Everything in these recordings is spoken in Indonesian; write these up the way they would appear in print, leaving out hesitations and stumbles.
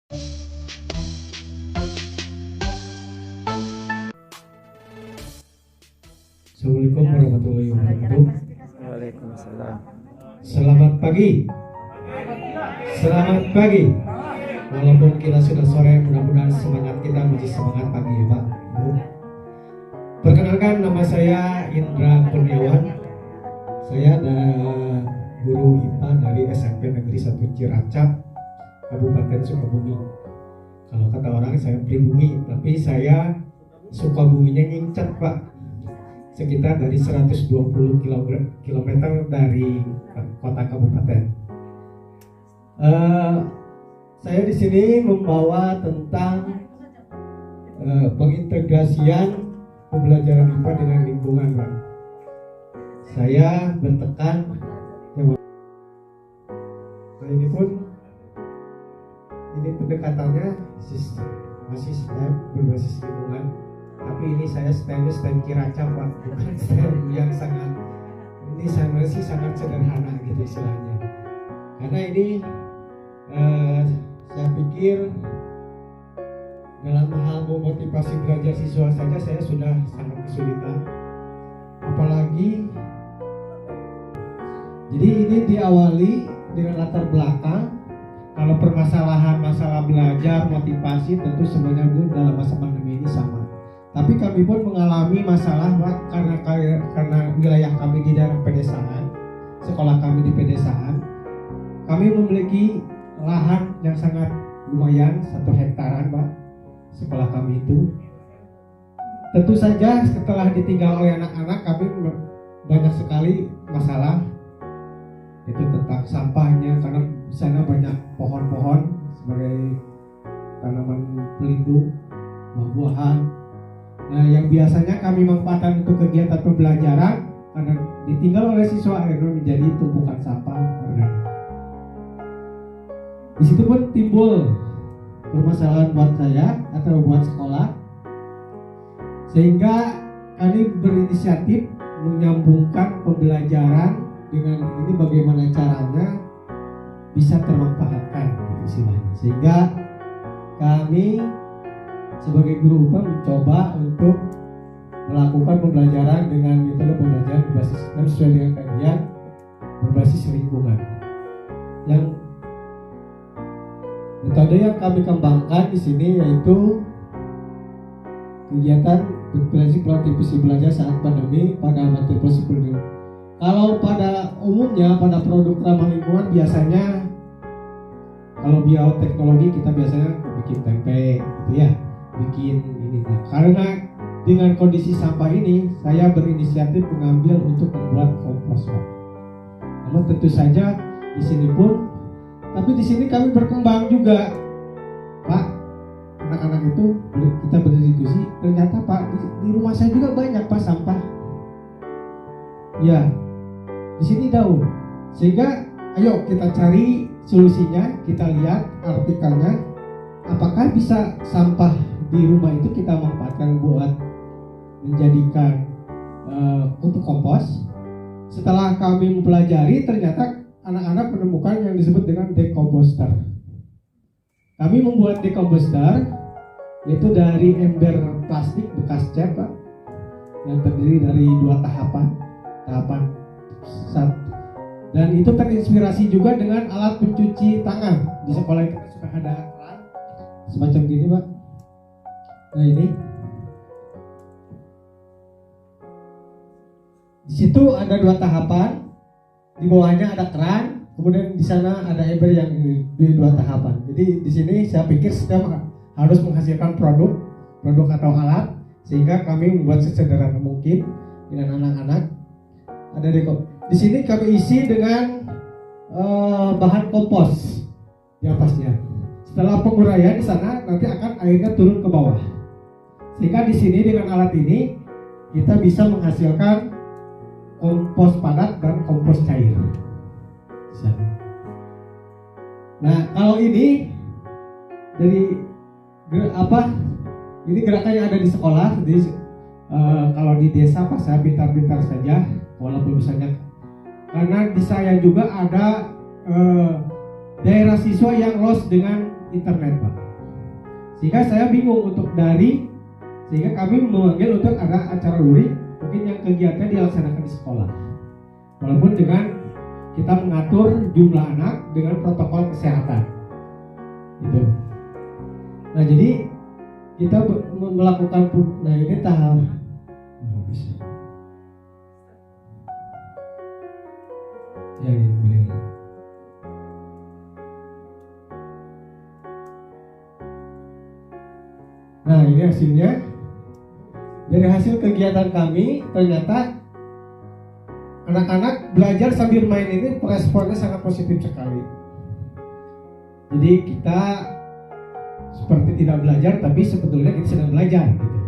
Assalamualaikum warahmatullahi wabarakatuh. Waalaikumsalam. Selamat pagi. Selamat pagi. Walaupun kita sudah sore, mudah-mudahan semangat kita masih semangat pagi ya Pak Ibu. Perkenalkan, nama saya Indra Kurniawan. Saya adalah guru IPA dari SMP Negeri 1 Cilacap, Kabupaten Sukabumi. Kalau kata orang saya pribumi, tapi saya Sukabuminya ngincat Pak. Sekitar dari 120 km dari kota kabupaten. Saya di sini membawa tentang pengintegrasian pembelajaran IPA dengan lingkungan, Pak. Saya bertekan, nah ini pun pendekatannya masih berbasis lingkungan. Tapi ini saya stand Cilacap Pak, bukan stand yang sangat, ini masih sangat sederhana gitu istilahnya. Karena ini saya pikir dalam hal memotivasi belajar siswa saja saya sudah sangat kesulitan. Apalagi, jadi ini diawali dengan latar belakang. Kalau permasalahan masalah belajar, motivasi tentu semuanya dalam masa pandemi ini sama. Tapi kami pun mengalami masalah Pak, karena wilayah kami di daerah pedesaan, sekolah kami di pedesaan, kami memiliki lahan yang sangat lumayan, 1 hektaran Pak, sekolah kami itu. Tentu saja setelah ditinggal oleh anak-anak, kami banyak sekali masalah, itu tentang sampahnya, karena di sana banyak pohon-pohon sebagai tanaman pelindung, buah-buahan. Nah, yang biasanya kami manfaatkan untuk kegiatan pembelajaran, karena ditinggal oleh siswa akhirnya menjadi tumpukan sampah organik. Di situ pun timbul permasalahan buat saya atau buat sekolah, sehingga kami berinisiatif menyambungkan pembelajaran dengan ini bagaimana caranya bisa termanfaatkan istilahnya. Sehingga kami sebagai guru IPA mencoba untuk melakukan pembelajaran dengan metode pembelajaran berbasis sesuai dengan kajian berbasis lingkungan. Yang metode yang kami kembangkan di sini yaitu kegiatan prinsip aktivasi belajar saat pandemi pada materi prinsip. Kalau pada umumnya pada produk ramah lingkungan biasanya, kalau bioteknologi kita biasanya bikin tempe gitu ya, bikin ini. Karena dengan kondisi sampah ini, saya berinisiatif mengambil untuk membuat kompos Pak. Namun tentu saja di sini pun, tapi di sini kami berkembang juga Pak. Anak-anak itu kita berdiskusi, ternyata Pak di rumah saya juga banyak Pak sampah. Ya, di sini daun. Sehingga ayo kita cari solusinya, kita lihat artikelnya, apakah bisa sampah di rumah itu kita manfaatkan buat menjadikan pupuk kompos. Setelah kami mempelajari, ternyata anak-anak menemukan yang disebut dengan decomposter. Kami membuat decomposter yaitu dari ember plastik bekas cat Pak, yang terdiri dari 2 tahapan dan itu terinspirasi juga dengan alat pencuci tangan. Di sekolah kita suka ada keran semacam gini Pak. Nah ini di situ ada 2 tahapan, di bawahnya ada keran, kemudian di sana ada ember yang di 2 tahapan. Jadi di sini saya pikir setiap harus menghasilkan produk atau alat, sehingga kami membuat sesederhana mungkin dengan anak-anak. Ada di sini kami isi dengan bahan kompos di atasnya. Setelah penguraian di sana nanti akan airnya turun ke bawah. Sehingga di sini dengan alat ini kita bisa menghasilkan kompos padat dan kompos cair. Nah, kalau ini dari ini gerakan yang ada di sekolah. Jadi kalau di desa Pak saya pintar-pintar saja, walaupun misalnya karena di saya juga ada daerah siswa yang lost dengan internet Pak. Sehingga saya bingung untuk daring, sehingga kami memanggil untuk ada acara luring, mungkin yang kegiatan dilaksanakan di sekolah. Walaupun dengan kita mengatur jumlah anak dengan protokol kesehatan. Gitu. Nah jadi kita melakukan, nah ini tahap habis. Ya ini boleh. Nah ini hasilnya. Dari hasil kegiatan kami ternyata anak-anak belajar sambil main ini responnya sangat positif sekali. Jadi kita seperti tidak belajar tapi sebetulnya kita sedang belajar gitu.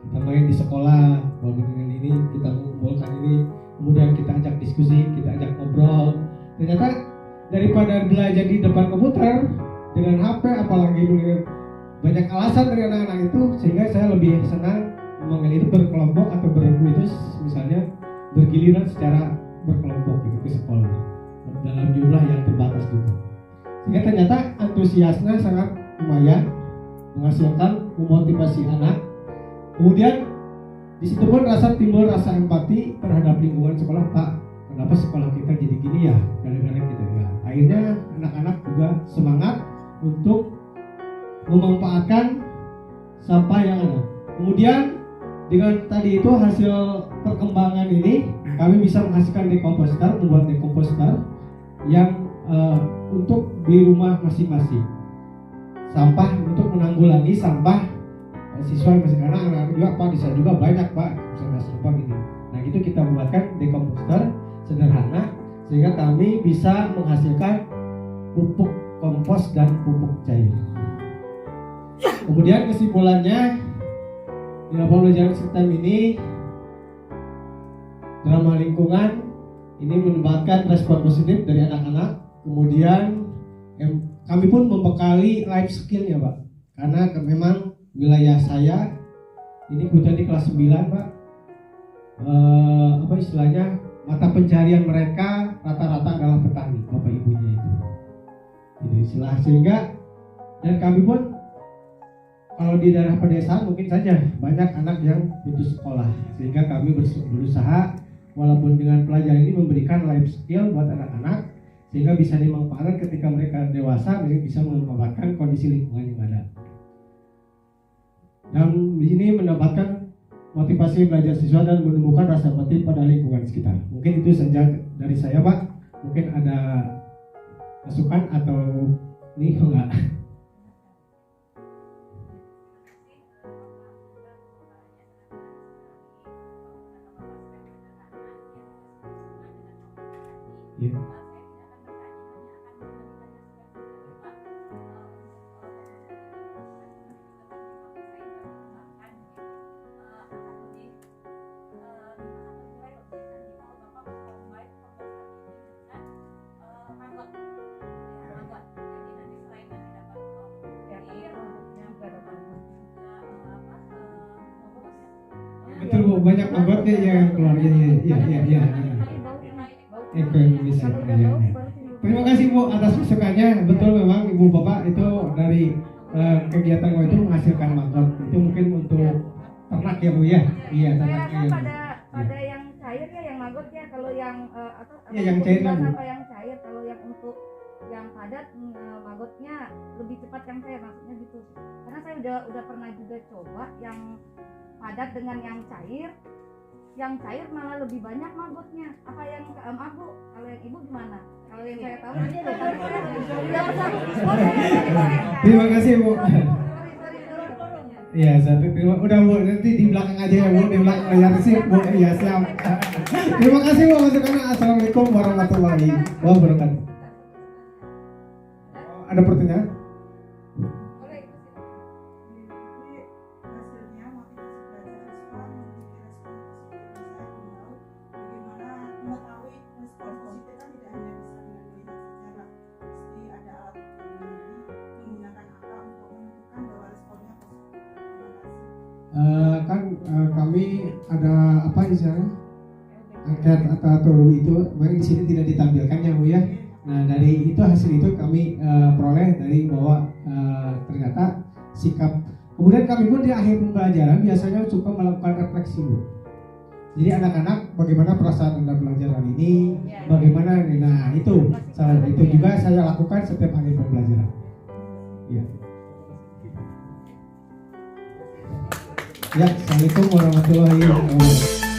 Kita main di sekolah, walaupun dengan ini kita mengumpulkan ini, kemudian kita ajak diskusi, kita ajak ngobrol. Ternyata daripada belajar di depan komputer dengan HP, apalagi dengan banyak alasan dari anak-anak itu, sehingga saya lebih senang memanggil itu berkelompok atau bergu itu misalnya bergiliran secara berkelompok gitu ke sekolah dalam jumlah yang terbatas juga. Sehingga ternyata antusiasnya sangat lumayan, menghasilkan, memotivasi anak. Kemudian di situ pun timbul rasa empati terhadap lingkungan sekolah. Pak, kenapa sekolah kita jadi gini ya? Gara-gara kita ya. Akhirnya anak-anak juga semangat untuk memanfaatkan sampah yang ada. Kemudian dengan tadi itu hasil perkembangan ini, kami bisa menghasilkan dekomposter, membuat dekomposter yang untuk di rumah masing-masing. Sampah untuk menanggulangi sampah siswa masing, karena anak-anak juga Pak di sana juga banyak Pak misalnya sampah gini. Nah itu kita buatkan dekomposter sederhana sehingga kami bisa menghasilkan pupuk kompos dan pupuk cair. Kemudian kesimpulannya di lapangan belajar STEM ini drama lingkungan ini mendapatkan respon positif dari anak-anak. Kemudian kami pun membekali life skill-nya Pak, karena memang wilayah saya ini kebetulan di kelas 9 Pak, apa istilahnya, mata pencarian mereka rata-rata adalah petani bapak ibunya itu istilah. Sehingga dan kami pun kalau di daerah pedesaan mungkin saja banyak anak yang putus sekolah, sehingga kami berusaha walaupun dengan pelajaran ini memberikan life skill buat anak-anak sehingga bisa dimanfaatkan ketika mereka dewasa, mereka bisa memanfaatkan kondisi lingkungan yang ada. Dan di sini mendapatkan motivasi belajar siswa dan menumbuhkan rasa empati pada lingkungan sekitar. Mungkin itu saja dari saya Pak. Mungkin ada masukan atau ini enggak? Yeah. Betul Bu, banyak anggotnya yang keluar ya. Bisa. Terima kasih Bu atas masukannya. Betul memang Ibu Bapak itu dari kegiatan itu menghasilkan maggot. Itu mungkin untuk ternak ya Bu ya. Iya ternaknya. Pada yang cair ya, yang maggot ya. Kalau yang ya, yang cair Bu. Apa yang cair, kalau yang untuk yang padat maggotnya lebih cepat yang cair, maksudnya gitu. Karena saya udah pernah juga coba yang padat dengan yang cair. Yang cair malah lebih banyak maggotnya. Apa yang maaf Bu? Kalau yang Ibu gimana? Kalau yang saya tahu Terima kasih Bu. Iya, satu terima. Udah Bu, nanti di belakang aja ya Bu, di belakang layar sih Bu. Iya, siap. Terima kasih Bu masukannya. Assalamualaikum warahmatullahi wabarakatuh. Ada pertanyaan? Kami ada apa istilahnya angket atau itu, memang di sini tidak ditampilkan ya Bu ya. Nah dari itu hasil itu kami peroleh dari bahwa ternyata sikap. Kemudian kami pun di akhir pembelajaran biasanya suka melakukan refleksi Bu. Jadi anak-anak bagaimana perasaan Anda belajar hari ini, bagaimana, nah itu juga saya lakukan setiap akhir pembelajaran. Ya. Ya, assalamualaikum warahmatullahi wabarakatuh.